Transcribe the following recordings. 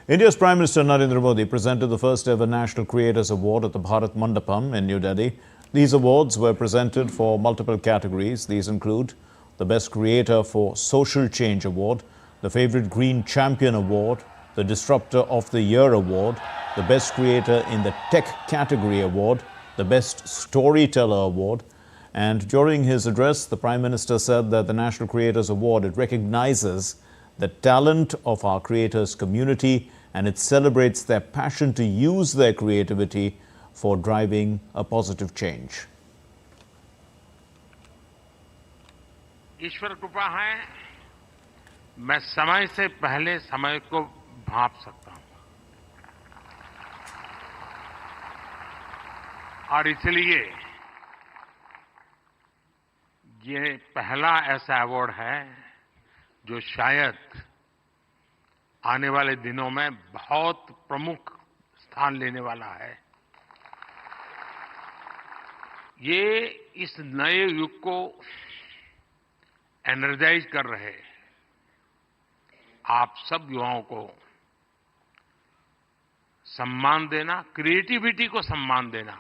India's Prime Minister Narendra Modi presented the first ever National Creators Award at the Bharat Mandapam in New Delhi. These awards were presented for multiple categories. These include the Best Creator for Social Change Award, the Favorite Green Champion Award, the Disruptor of the Year Award, the Best Creator in the Tech Category Award, the Best Storyteller Award. And during his address, the Prime Minister said that the National Creators Award, it recognizes the talent of our creators community and it celebrates their passion to use their creativity for driving a positive change. ईश्वर कृपा है, मैं समय से पहले समय को भांप सकता हूं और इसलिए ये पहला ऐसा अवार्ड है जो शायद आने वाले दिनों में बहुत प्रमुख स्थान लेने वाला है। ये इस नए युग को एनर्जाइज कर रहे आप सब युवाओं को सम्मान देना, क्रिएटिविटी को सम्मान देना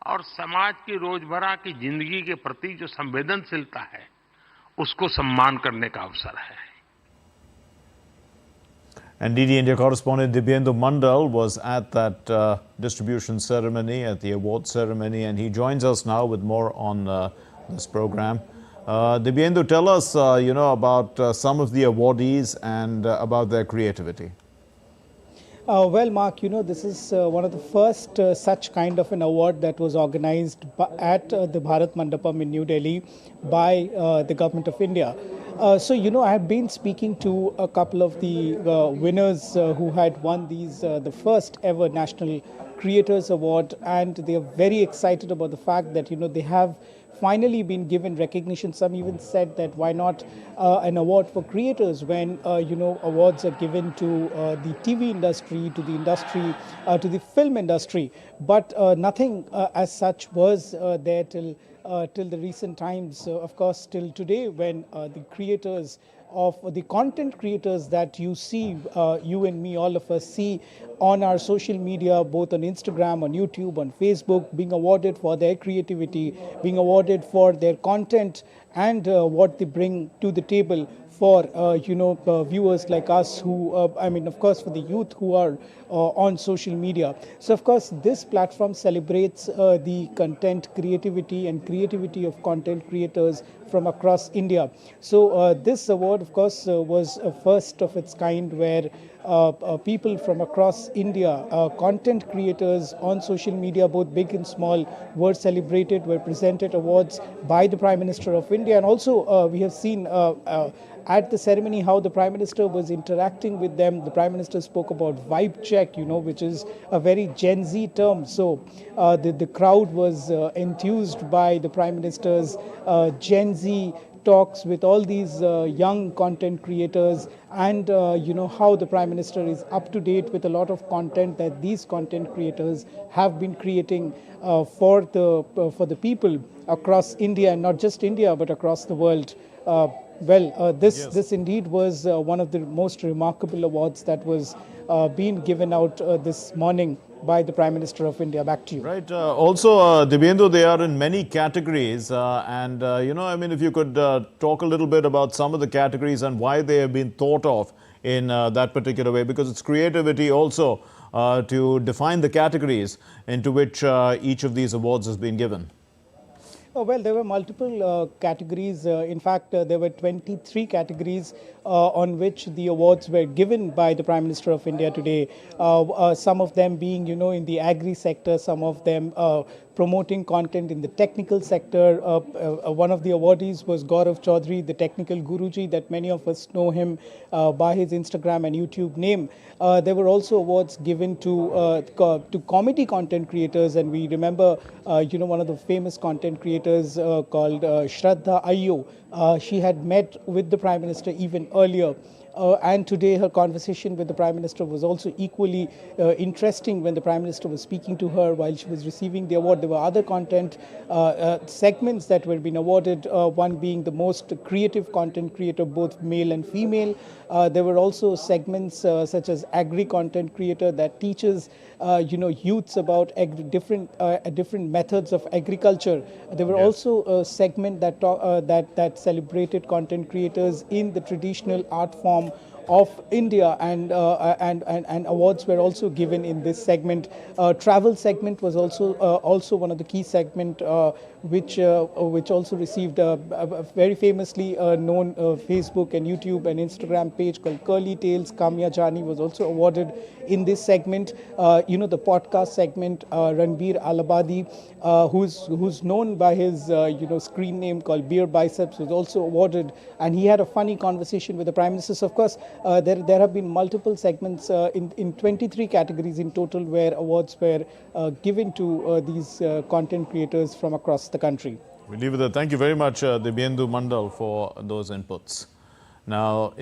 और समाज की रोजमर्रा की जिंदगी के प्रति जो संवेदनशीलता है उसको सम्मान करने का अवसर है। And DD India correspondent Dibyendu Mandal was at that distribution ceremony, at the award ceremony, and he joins us now with more on this program. Dibyendu, tell us, about some of the awardees and about their creativity. Well, Mark, this is one of the first such kind of an award that was organized at the Bharat Mandapam in New Delhi by the Government of India. I have been speaking to a couple of the winners who had won these, the first ever National Creators Award, and they are very excited about the fact that, they have finally been given recognition. Some even said that why not an award for creators when, awards are given to the TV industry, to the industry, to the film industry. But nothing as such was there till the recent times, of course, till today, when the creators of the content creators that you see, you and me, all of us see on our social media, both on Instagram, on YouTube, on Facebook, being awarded for their creativity, being awarded for their content and what they bring to the table for, viewers like us who, of course, for the youth who are on social media. So, of course, this platform celebrates the content creativity and creativity of content creators from across India. So, this award, of course, was a first of its kind where people from across India, content creators on social media, both big and small, were celebrated, were presented awards by the Prime Minister of India. And also, we have seen at the ceremony how the Prime Minister was interacting with them. The Prime Minister spoke about vibe check, which is a very Gen Z term. So the crowd was enthused by the Prime Minister's Gen Z talks with all these young content creators, and how the Prime Minister is up to date with a lot of content that these content creators have been creating for the people across India, and not just India but across the world. This indeed was one of the most remarkable awards that was being given out this morning by the Prime Minister of India. Back to you. Right. Also, Dibyendu, they are in many categories. If you could talk a little bit about some of the categories and why they have been thought of in that particular way, because it's creativity also to define the categories into which each of these awards has been given. Oh, well, there were multiple categories. In fact, there were 23 categories on which the awards were given by the Prime Minister of India today. Some of them being, in the agri sector, some of them promoting content in the technical sector. One of the awardees was Gaurav Chaudhary, the technical guruji that many of us know him by his Instagram and YouTube name. There were also awards given to comedy content creators, and we remember, one of the famous content creators called Shraddha Ayyo. She had met with the Prime Minister even earlier. And today her conversation with the Prime Minister was also equally interesting when the Prime Minister was speaking to her while she was receiving the award. There were other content segments that were being awarded, one being the most creative content creator, both male and female. There were also segments such as agri content creator that teaches youths about different methods of agriculture. There were also a segment that celebrated content creators in the traditional art form of India, and awards were also given in this segment. Travel segment was also one of the key segment, which also received a very famously known Facebook and YouTube and Instagram page called Curly Tales. Kamya Jani was also awarded in this segment. The podcast segment, Ranbir Alabadi, who's known by his screen name called Beer Biceps, was also awarded, and he had a funny conversation with the Prime Minister. So of course, there have been multiple segments in 23 categories in total where awards were given to these content creators from across the country. We leave it there. Thank you very much, Dibyendu Mandal, for those inputs. Now,